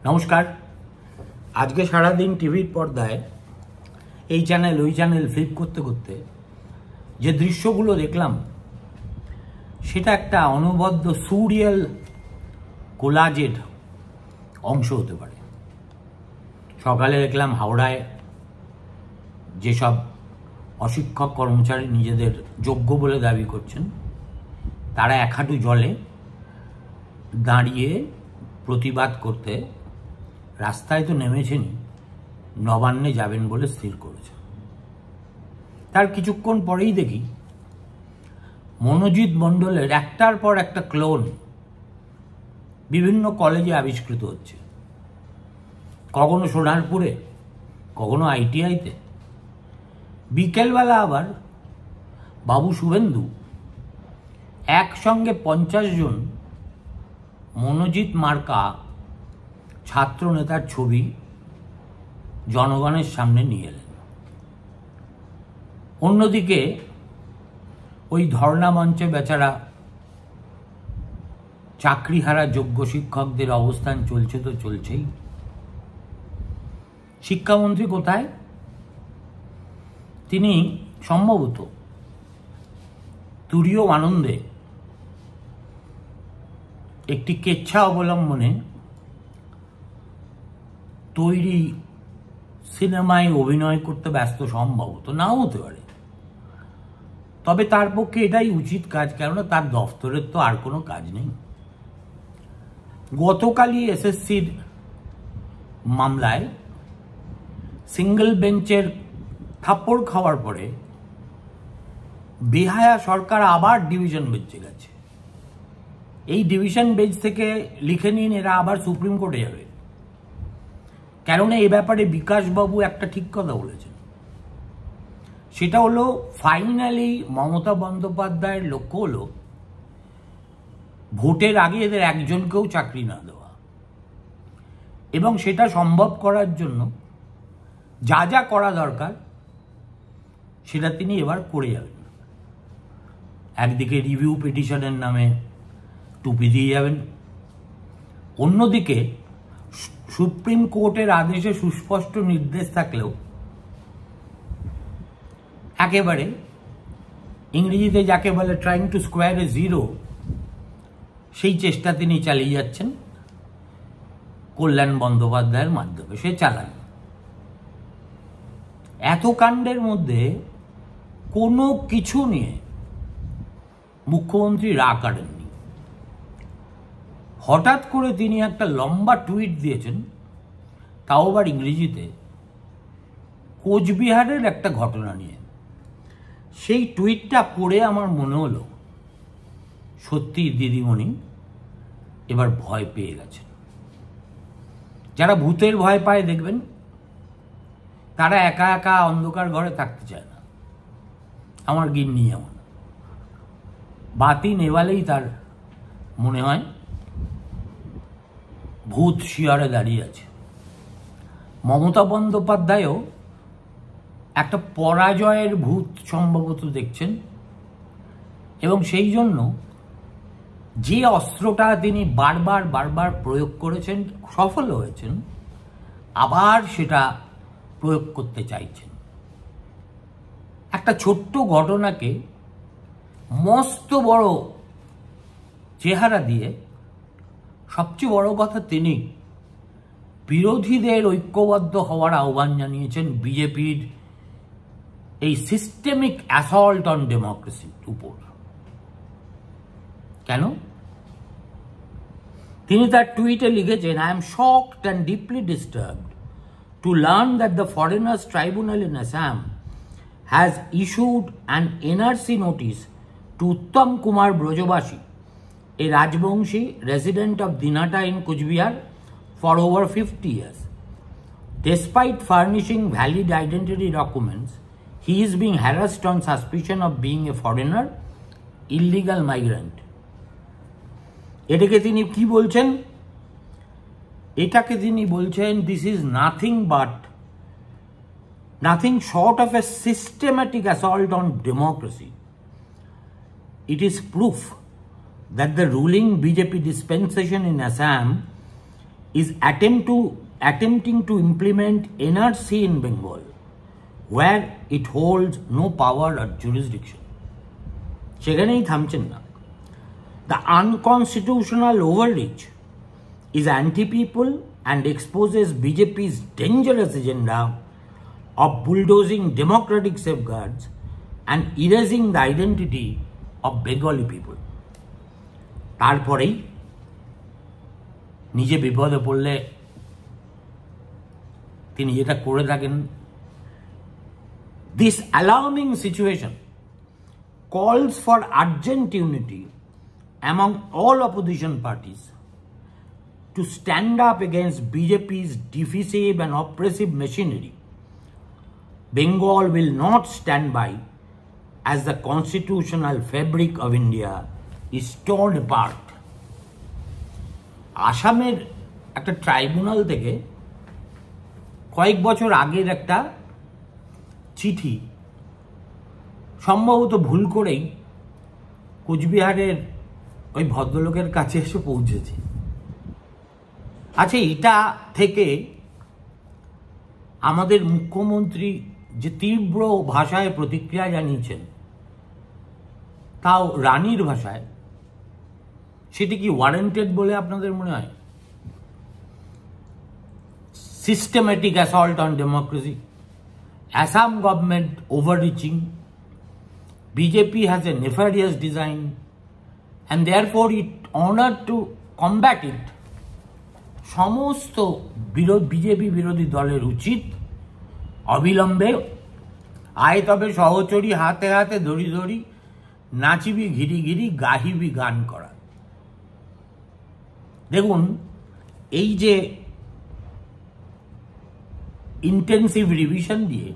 নমস্কার। আজকে সারাদিন টিভির পর্দায় এই চ্যানেল ওই চ্যানেল ফ্লিপ করতে করতে যে দৃশ্যগুলো দেখলাম সেটা একটা অনবদ্য সুরিয়াল কোলাজের অংশ হতে পারে। সকালে দেখলাম হাওড়ায় যেসব অশিক্ষক কর্মচারী নিজেদের যোগ্য বলে দাবি করছেন তারা এক হাঁটু জলে দাঁড়িয়ে প্রতিবাদ করতে রাস্তায় তো নেমেছেনই, নবান্নে যাবেন বলে স্থির করেছে। তার কিছুক্ষণ পরেই দেখি মনোজিৎ মণ্ডলের একটার পর একটা ক্লোন বিভিন্ন কলেজে আবিষ্কৃত হচ্ছে, কখনো সোনারপুরে, কখনো ITI-তে। বিকেলবেলা আবার বাবু শুভেন্দু একসঙ্গে 50 জন মনোজিৎ মার্কা ছাত্র নেতার ছবি জনগণের সামনে নিয়ে এলেন। অন্যদিকে ওই ধর্ণা মঞ্চে বেচারা চাকরিহারা যোগ্য শিক্ষকদের অবস্থান চলছে তো চলছেই। শিক্ষামন্ত্রী কোথায়? তিনি সম্ভবত তুরীয় আনন্দে একটি কেচ্ছা অবলম্বনে তৈরি সিনেমায় অভিনয় করতে ব্যস্ত, সম্ভবত নাও হতে পারে। তবে তার পক্ষে এটাই উচিত কাজ, কেননা তার দফতরের তো আর কোনো কাজ নেই। গতকালই SSCর মামলায় সিঙ্গেল বেঞ্চের থাপ্পড় খাওয়ার পরে বেহায়া সরকার আবার ডিভিশন বেঞ্চে গেছে। এই ডিভিশন বেঞ্চ থেকে লিখে নিন এরা আবার সুপ্রিম কোর্টে যাবে, কেননা এ ব্যাপারে বিকাশবাবু একটা ঠিক কথা বলেছেন। সেটা হলো ফাইনালি মমতা বন্দ্যোপাধ্যায়ের লক্ষ্য হলো ভোটের আগে এদের একজনকেও চাকরি না দেওয়া, এবং সেটা সম্ভব করার জন্য যা যা করা দরকার সেটা তিনি এবার করে যাবেন। একদিকে রিভিউ পিটিশনের নামে টুপি দিয়ে যাবেন, অন্যদিকে সুপ্রিম কোর্টের আদেশে সুস্পষ্ট নির্দেশ থাকলেও একেবারে ইংরেজিতে যাকে বলে trying to square A zero, সেই চেষ্টা তিনি চালিয়ে যাচ্ছেন কল্যাণ বন্দ্যোপাধ্যায়ের মাধ্যমে। সে চালান। এত কাণ্ডের মধ্যে কোনো কিছু নিয়ে মুখ্যমন্ত্রী রাগ কাটেননি। হঠাৎ করে তিনি একটা লম্বা টুইট দিয়েছেন, তাও আবার ইংরেজিতে, কোচবিহারের একটা ঘটনা নিয়ে। সেই টুইটটা পড়ে আমার মনে হলো সত্যি দিদিমণি এবার ভয় পেয়ে গেছেন। যারা ভূতের ভয় পায় দেখবেন তারা একা একা অন্ধকার ঘরে থাকতে চায় না। আমার গিন্নি এমন, বাতি নেভালেই তার মনে হয় ভূত শিয়রে দাঁড়িয়ে আছে। মমতা বন্দ্যোপাধ্যায়ও একটা পরাজয়ের ভূত সম্ভবত দেখছেন, এবং সেই জন্য যে অস্ত্রটা তিনি বারবার বারবার প্রয়োগ করেছেন, সফল হয়েছেন, আবার সেটা প্রয়োগ করতে চাইছেন। একটা ছোট্ট ঘটনাকে মস্ত বড় চেহারা দিয়ে, সবচেয়ে বড় কথা তিনি বিরোধীদের ঐক্যবদ্ধ হওয়ার আহ্বান জানিয়েছেন বিজেপির এই সিস্টেমিক অ্যাসল্ট অন ডেমোক্রেসির উপর। কেন? তিনি তার টুইটে লিখেছেন, I am shocked and deeply disturbed to learn that the Foreigners Tribunal in Assam has issued an NRC notice to Uttam Kumar Brojabashi, a Rajbongshi resident of Dinata in Kuchbihar for over 50 years. Despite furnishing valid identity documents, he is being harassed on suspicion of being a foreigner, illegal migrant. এটাকে তিনি কি বলছেন? এটাকে তিনি বলছেন, this is nothing short of a systematic assault on democracy. It is proof that the ruling BJP dispensation in Assam is attempting to implement NRC in Bengal, where it holds no power or jurisdiction. সেখানেই থামছেন না। The unconstitutional overreach is anti-people and exposes BJP's dangerous agenda of bulldozing democratic safeguards and erasing the identity of Bengali people. তারপরেই নিজে বিপদে পড়লে তিনি যেটা করে থাকেন, this alarming situation calls for urgent unity among all opposition parties to stand up against BJP's divisive and oppressive machinery. Bengal will not stand by as the constitutional fabric of India is torn apart. আসামের একটা tribunal থেকে কয়েক বছর আগের একটা চিঠি সম্ভবত ভুল করেই কোচবিহারের ওই ভদ্রলোকের কাছে এসে পৌঁছেছে। আচ্ছা, এটা থেকে আমাদের মুখ্যমন্ত্রী যে তীব্র ভাষায় প্রতিক্রিয়া জানিয়েছেন, তাও রানীর ভাষায়, সেটি কি ওয়ারেন্টেড বলে আপনাদের মনে হয়? Systematic assault on democracy, Assam government overreaching, BJP has a nefarious design and therefore it honored to combat it. সমস্ত বিজেপি বিরোধী দলের উচিত অবিলম্বে আয় তবে সহচরী হাতে হাতে ধরি ধরি নাচিবি ঘিরি ঘিরি গাহিবি গান করা। দেখুন, এই যে ইন্টেন্সিভ রিভিশন দিয়ে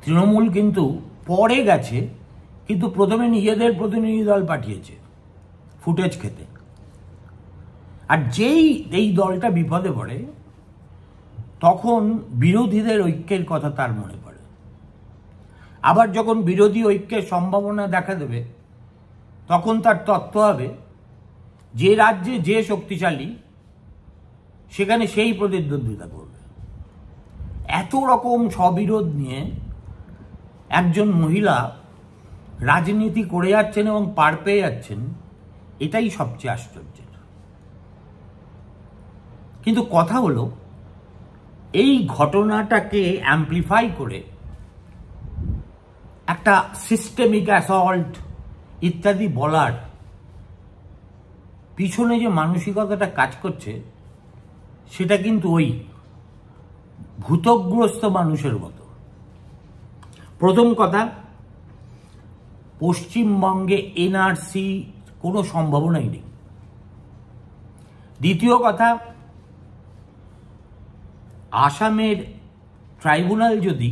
তৃণমূল কিন্তু পরে গেছে, কিন্তু প্রথমে নিজেদের প্রতিনিধি দল পাঠিয়েছে ফুটেজ খেতে। আর যেই এই দলটা বিপদে পড়ে তখন বিরোধীদের ঐক্যের কথা তার মনে পড়ে। আবার যখন বিরোধী ঐক্যের সম্ভাবনা দেখা দেবে তখন তার তত্ত্ব হবে যে রাজ্যে যে শক্তিশালী সেখানে সেই প্রতিদ্বন্দ্বিতা করবে। এত রকম স্ববিরোধ নিয়ে একজন মহিলা রাজনীতি করে যাচ্ছেন এবং পার পেয়ে যাচ্ছেন, এটাই সবচেয়ে আশ্চর্যের। কিন্তু কথা হলো, এই ঘটনাটাকে অ্যাম্প্লিফাই করে একটা সিস্টেমিক অ্যাসল্ট ইত্যাদি বলার পিছনে যে মানসিকতাটা কাজ করছে সেটা কিন্তু ওই ভূতগ্রস্ত মানুষের মতো। প্রথম কথা, পশ্চিমবঙ্গে এনআরসি কোনো সম্ভাবনাই নেই। দ্বিতীয় কথা, আসামের ট্রাইব্যুনাল যদি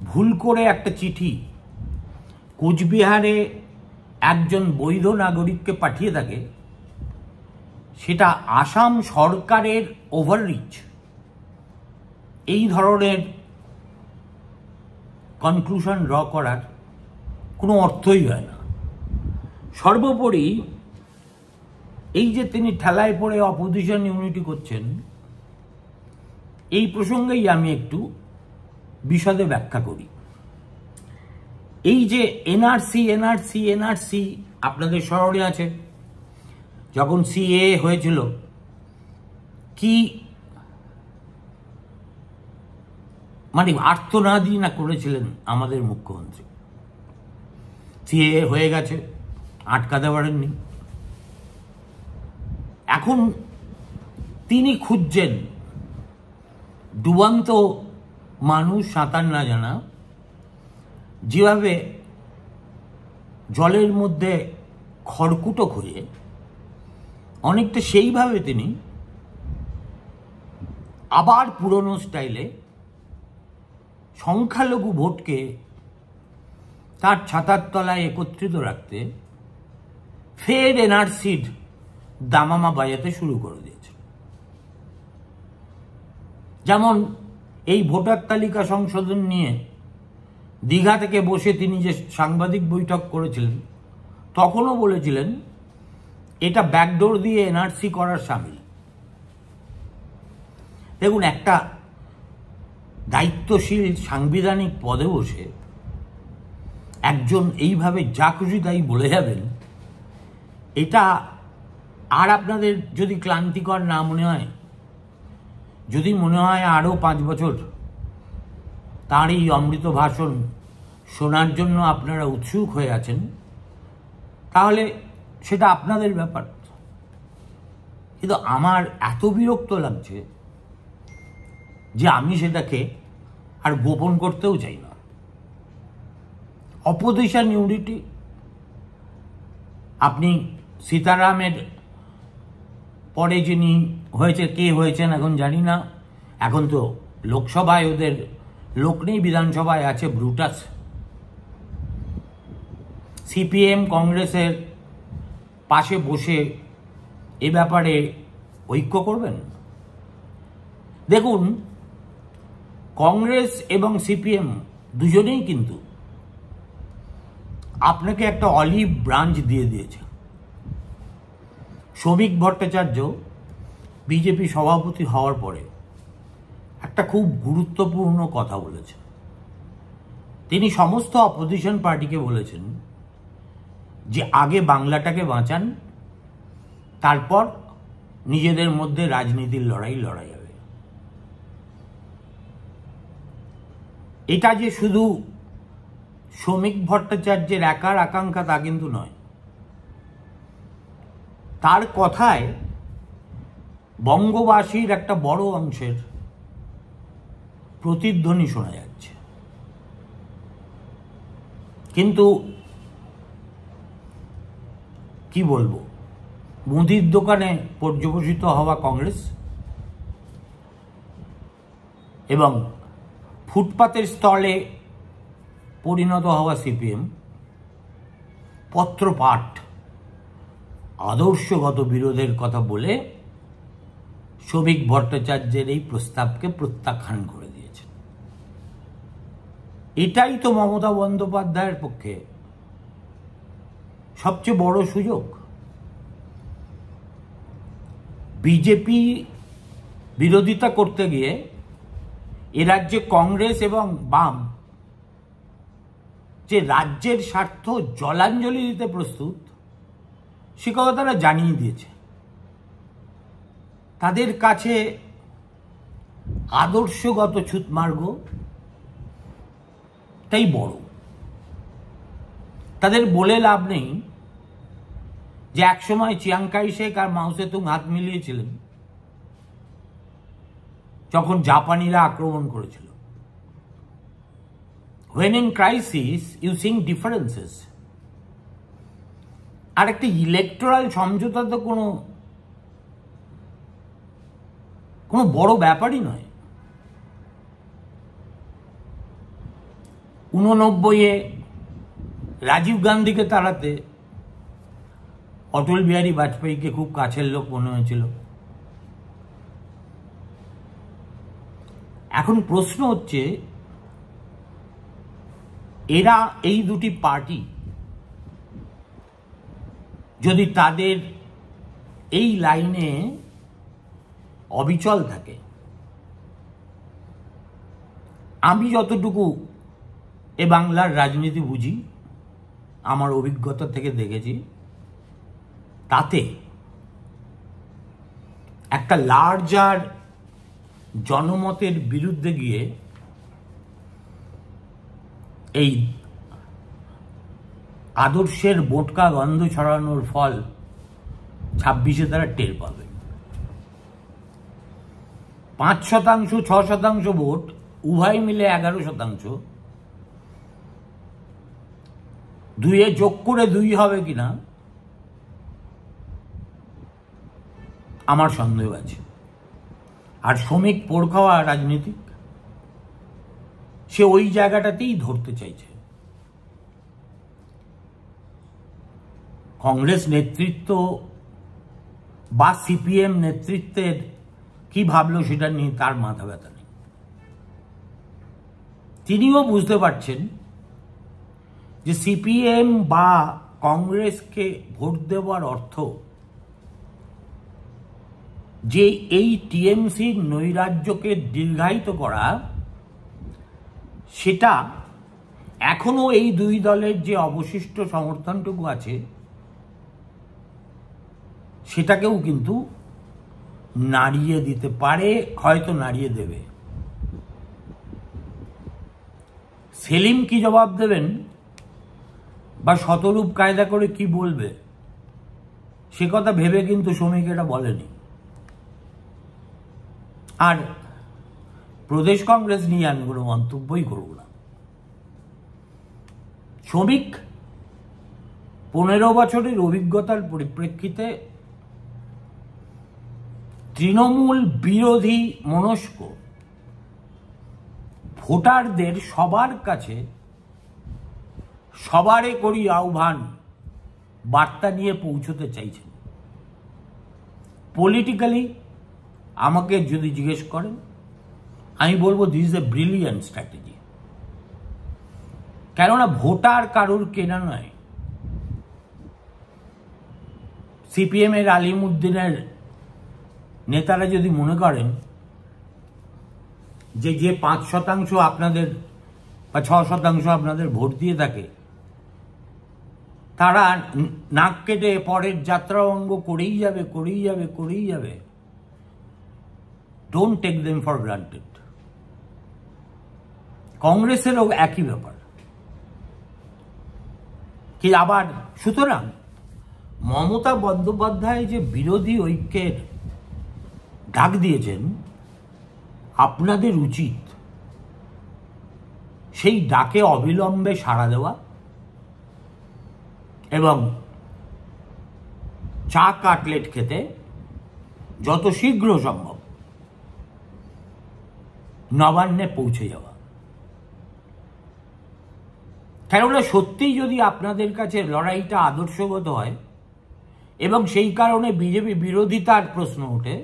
ভুল করে একটা চিঠি কোচবিহারে একজন বৈধ নাগরিককে পাঠিয়ে থাকে, সেটা আসাম সরকারের ওভাররিচ, এই ধরনের কনক্লুশন ড্র করার কোনো অর্থই হয় না। সর্বোপরি এই যে তিনি ঠেলায় পড়ে অপোজিশন ইউনিটি করছেন, এই প্রসঙ্গেই আমি একটু বিশদে ব্যাখ্যা করি। এই যে এনআরসি এনআরসি এনআরসি আপনাদের স্মরণে আছে, যখন সিএ হয়েছিল কি মানে আর্তনাদি না করেছিলেন আমাদের মুখ্যমন্ত্রী। সিএ হয়ে গেছে, আটকাতে পারেননি। এখন তিনি খুঁজছেন ডুবান্ত মানুষ, সাঁতার না জানা, যেভাবে জলের মধ্যে খড়কুটো খুঁজে, অনেকটা সেইভাবে তিনি আবার পুরনো স্টাইলে সংখ্যালঘু ভোটকে তার ছাতার তলায় একত্রিত রাখতে ফের এনআরসির দামামা বাজাতে শুরু করে দিয়েছে। যেমন এই ভোটার তালিকা সংশোধন নিয়ে দীঘা থেকে বসে তিনি যে সাংবাদিক বৈঠক করেছিলেন, তখনও বলেছিলেন এটা ব্যাকডোর দিয়ে এনআরসি করার সামিল। দেখুন, একটা দায়িত্বশীল সাংবিধানিক পদে বসে একজন এইভাবে যা খুশি তাই বলে যাবেন, এটা আর আপনাদের যদি ক্লান্তিকর না মনে হয়, যদি মনে হয় আরও 5 বছর তার এই অমৃত ভাষণ শোনার জন্য আপনারা উৎসুক হয়ে আছেন, তাহলে সেটা আপনাদের ব্যাপার। কিন্তু আমার এত বিরক্ত লাগছে যে আমি সেটাকে আর গোপন করতেও চাই না। অপোজিশন ইউনিটি, আপনি সীতারামের পরে যিনি হয়েছে, কে হয়েছেন এখন জানি না, এখন তো লোকসভায় ওদের লোক নেই, বিধানসভায় আছে ব্রুটাস। সিপিএম কংগ্রেসের পাশে বসে এ ব্যাপারে ঐক্য করবেন? দেখুন, কংগ্রেস এবং সিপিএম দুজনেই কিন্তু আপনাকে একটা অলিভ ব্রাঞ্চ দিয়ে দিয়েছে। শ্রমিক ভট্টাচার্য বিজেপি সভাপতি হওয়ার পরে একটা খুব গুরুত্বপূর্ণ কথা বলেছেন। তিনি সমস্ত অপোজিশন পার্টিকে বলেছেন যে আগে বাংলাটাকে বাঁচান, তারপর নিজেদের মধ্যে রাজনীতির লড়াই লড়া যাবে। এটা যে শুধু শ্রমিক ভট্টাচার্যের একার আকাঙ্ক্ষা তা কিন্তু নয়। তার কথায় বঙ্গবাসীর একটা বড় অংশের প্রতিধ্বনি শোনা যাচ্ছে। কিন্তু কি বলবো, মুদির দোকানে পর্যবসিত হওয়া কংগ্রেস এবং ফুটপাতের স্থলে পরিণত হওয়া সিপিএম পত্রপাঠ আদর্শগত বিরোধের কথা বলে শ্রমিক ভট্টাচার্যের এই প্রস্তাবকে প্রত্যাখ্যান করে দিয়েছেন। এটাই তো মমতা বন্দ্যোপাধ্যায়ের পক্ষে সবচেয়ে বড় সুযোগ। বিজেপি বিরোধিতা করতে গিয়ে এ রাজ্যে কংগ্রেস এবং বাম যে রাজ্যের স্বার্থ জলাঞ্জলি দিতে প্রস্তুত, সে কথা তারা জানিয়ে দিয়েছে। তাদের কাছে আদর্শগত ছুতমার্গ তাই বড়। তাদের বলে লাভ নেই যে একসময় চিয়াংকাই শেখ আর মাও সেতুং হাত মিলিয়েছিলেন যখন জাপানিরা আক্রমণ করেছিল। When in crisis you sing differences। আর একটা ইলেকটোরাল সমঝোতা তো কোনো বড় ব্যাপারই নয়। 89-এ রাজীব গান্ধীকে তাড়াতে অটল বিহারী বাজপেয়ীকে খুব কাছের লোক মনে হয়েছিল। এখন প্রশ্ন হচ্ছে, এরা এই দুটি পার্টি যদি তাদের এই লাইনে অবিচল থাকে, আমি যতটুকু এ বাংলার রাজনীতি বুঝি, আমার অভিজ্ঞতা থেকে দেখেছি, তাতে একটা লার্জার জনমতের বিরুদ্ধে গিয়ে এই আদর্শের বোটকা গন্ধ ছড়ানোর ফল 26-এ তারা টের পাবে। 5% 6% ভোট উভয় মিলে 11%, 2-এ যোগ করে 2 হবে কিনা আমার সন্দেহ আছে। আর শ্রমিক পোড় খাওয়া রাজনীতিক, সে ওই জায়গাটাতেই ধরতে চাইছে। কংগ্রেস নেতৃত্ব বা সিপিএম নেতৃত্বের কি ভাবলো সেটা নিয়ে তার মাথা ব্যথা নেই। তিনিও বুঝতে পারছেন যে সিপিএম বা কংগ্রেসকে ভোট দেওয়ার অর্থ যে এই টিএমসির নৈরাজ্যকে দীর্ঘায়িত করা, সেটা এখনো এই দুই দলের যে অবশিষ্ট সমর্থনটুকু আছে সেটাকেও কিন্তু নাড়িয়ে দিতে পারে, হয়তো নাড়িয়ে দেবে। সেলিম কি জবাব দেবেন বা শতরূপ কায়দা করে কি বলবে সে কথা ভেবে কিন্তু শ্রমিক এটা বলেনি। আর প্রদেশ কংগ্রেস নিয়ে আমি কোনো মন্তব্যই করব না। শ্রমিক 15 বছরের অভিজ্ঞতার পরিপ্রেক্ষিতে তৃণমূল বিরোধী মনস্ক ভোটারদের সবার কাছে সবারে করি আহ্বান বার্তা নিয়ে পৌঁছতে চাইছেন। পলিটিক্যালি আমাকে যদি জিজ্ঞেস করেন, আমি বলবো this is a brilliant strategy. কেননা ভোটার কারুর কেনা নয়। সিপিএম এর আলিমুদ্দিনের নেতারা যদি মনে করেন যে 5% আপনাদের বা 6% আপনাদের ভোট দিয়ে থাকে, তারা নাক কেটে পরের যাত্রা অঙ্গ করেই যাবে, don't take them for granted. কংগ্রেসেরও একই ব্যাপার কি। আবার সুতরাং মমতা বন্দ্যোপাধ্যায় যে বিরোধী ঐক্যের ডাক দিয়েছেন, আপনাদের উচিত সেই ডাকে অবিলম্বে সাড়া দেওয়া এবং চা কাটলেট খেতে যত শীঘ্র সম্ভব নবান্নে পৌঁছে যাওয়া। কেননা সত্যিই যদি আপনাদের কাছে লড়াইটা আদর্শগত হয় এবং সেই কারণে বিজেপি বিরোধিতার প্রশ্ন ওঠে,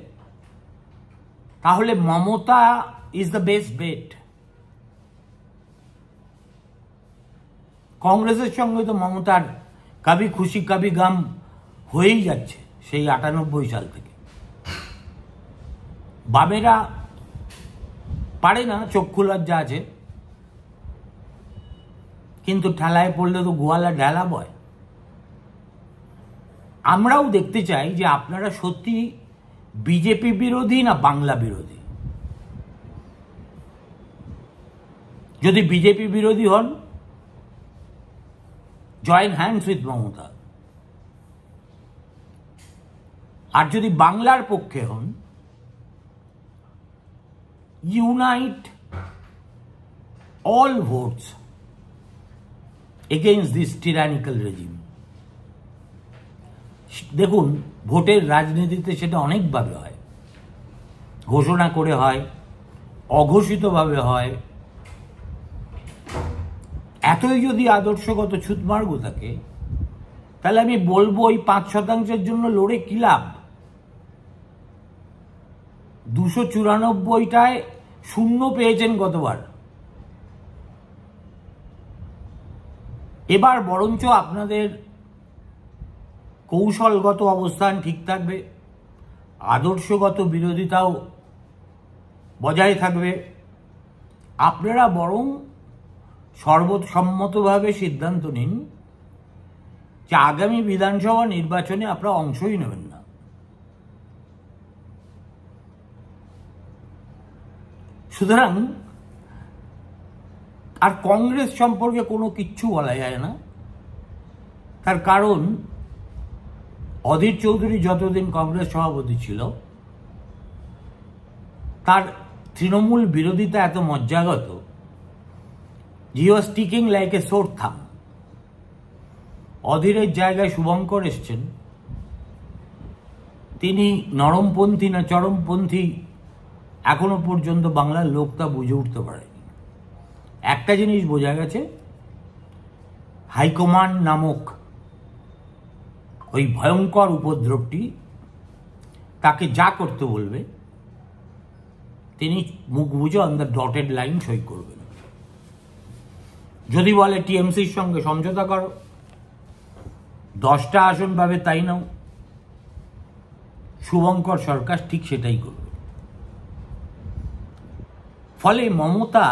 তাহলে Mamata is the best bet. কংগ্রেসের সঙ্গে তো মমতার কবি খুশি কবি গম হয়েই যাচ্ছে সেই 98 সাল থেকে। বামেরা পারে না, চক্ষু লজ্জা আছে, কিন্তু ঠেলায় পড়লে তো গোয়ালা ঢেলা বয়। আমরাও দেখতে চাই যে আপনারা সত্যি বিজেপি বিরোধী না বাংলা বিরোধী। যদি বিজেপি বিরোধী হন, জয়েন হ্যান্ডস উইথ মমতা। আর যদি বাংলার পক্ষে হন, unite all votes against this tyrannical regime. দেখুন, ভোটের রাজনীতিতে সেটা অনেকভাবে হয়। ঘোষণা করে হয়, অঘোষিতভাবে হয়। এতই যদি আদর্শগত ছুতমার্গ থাকে, তাহলে আমি বলবো ওই 5% জন্য লড়ে কি লাভ। 294টায় 0 পেয়েছেন গতবার। এবার বরঞ্চ আপনাদের কৌশলগত অবস্থান ঠিক থাকবে, আদর্শগত বিরোধিতাও বজায় থাকবে। আপনারা বরং সর্বসম্মতভাবে সিদ্ধান্ত নিন যে আগামী বিধানসভা নির্বাচনে আপনারা অংশই নেবেন না। সুতরাং আর কংগ্রেস সম্পর্কে কোনো কিচ্ছু বলা যায় না। তার কারণ অধীর চৌধুরী যতদিন কংগ্রেস সভাপতি ছিল, তার তৃণমূল বিরোধিতা এত মজ্জাগত, হি ওয়াজ স্টিকিং লাইক এ সোর থাম। অধীরের জায়গায় শুভঙ্কর এসছেন, তিনি নরমপন্থী না চরমপন্থী এখনো পর্যন্ত বাংলার লোক তা বুঝে উঠতে পারেনি। একটা জিনিস বোঝা গেছে, হাইকমান্ড নামক ওই ভয়ঙ্কর উপদ্রবটি তাকে যা করতে বলবে তিনি মুখ বুঝে অন দ্য ডটেড লাইন সই করবেন। যদি বলে টিএমসির সঙ্গে সমঝোতা করো, 10টা আসন পাবে তাই নাও, শুভঙ্কর সরকার ঠিক সেটাই করবে। ফলে মমতা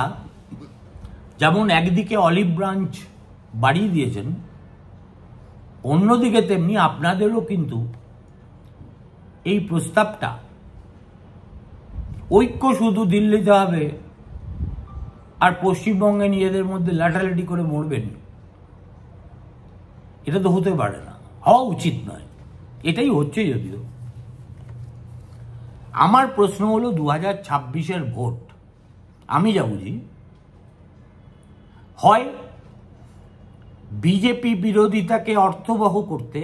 যেমন একদিকে অলিভ ব্রাঞ্চ বাড়িয়ে দিয়েছেন, অন্যদিকে তেমনি আপনাদেরও কিন্তু এই প্রস্তাবটা ঐক্য শুধু দিল্লিতে হবে আর পশ্চিমবঙ্গে নিজেদের মধ্যে লাঠালাঠি করে মরবেন, এটা তো হতে পারে না, হওয়া উচিত নয়। এটাই হচ্ছে। যদিও আমার প্রশ্ন হলো 2026-এর ভোট আমি যা বুঝি হয় বিজেপি বিরোধিতাকে অর্থবহ করতে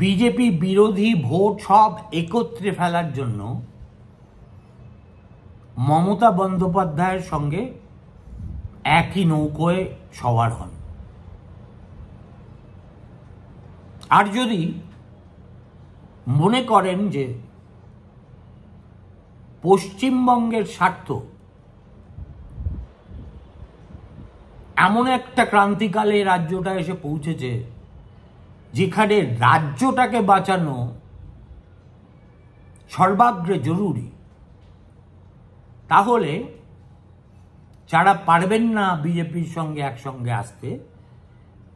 বিজেপি বিরোধী ভোট সব একত্রে ফেলার জন্য মমতা বন্দ্যোপাধ্যায়ের সঙ্গে একই নৌকোয় সওয়ার হন, আর যদি মনে করেন যে পশ্চিমবঙ্গের স্বার্থ এমন একটা ক্রান্তিকালে রাজ্যটা এসে পৌঁছেছে যেখানে রাজ্যটাকে বাঁচানো সর্বাগ্রে জরুরি, তাহলে যারা পারবেন না বিজেপির সঙ্গে একসঙ্গে আসতে,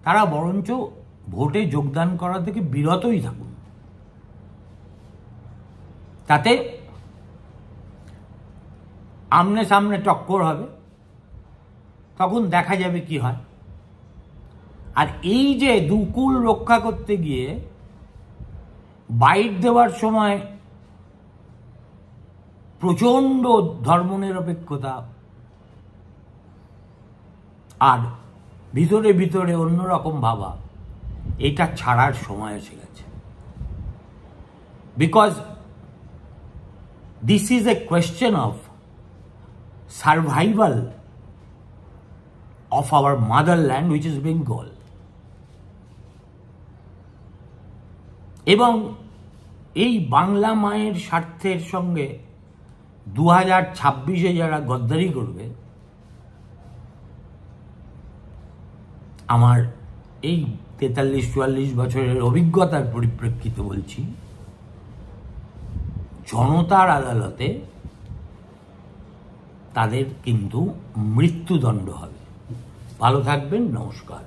তারা বরঞ্চ ভোটে যোগদান করা থেকে বিরতই থাকুন। তাতে আমনে সামনে টক্কর হবে, তখন দেখা যাবে কি হয়। আর এই যে দুকুল রক্ষা করতে গিয়ে বাইট দেওয়ার সময় প্রচণ্ড ধর্মনিরপেক্ষতা আর ভিতরে ভিতরে অন্যরকম ভাবা, এটা ছাড়ার সময় এসে গেছে। Because this is a question of survival of our motherland, which is Bengal. এবং এই বাংলা মায়ের স্বার্থের সঙ্গে 2026-এ যারা গদ্দারি করবে, আমার এই 43-44 বছরের অভিজ্ঞতার পরিপ্রেক্ষিতে বলছি, জনতার আদালতে তাদের কিন্তু মৃত্যুদণ্ড হবে। ভালো থাকবেন, নমস্কার।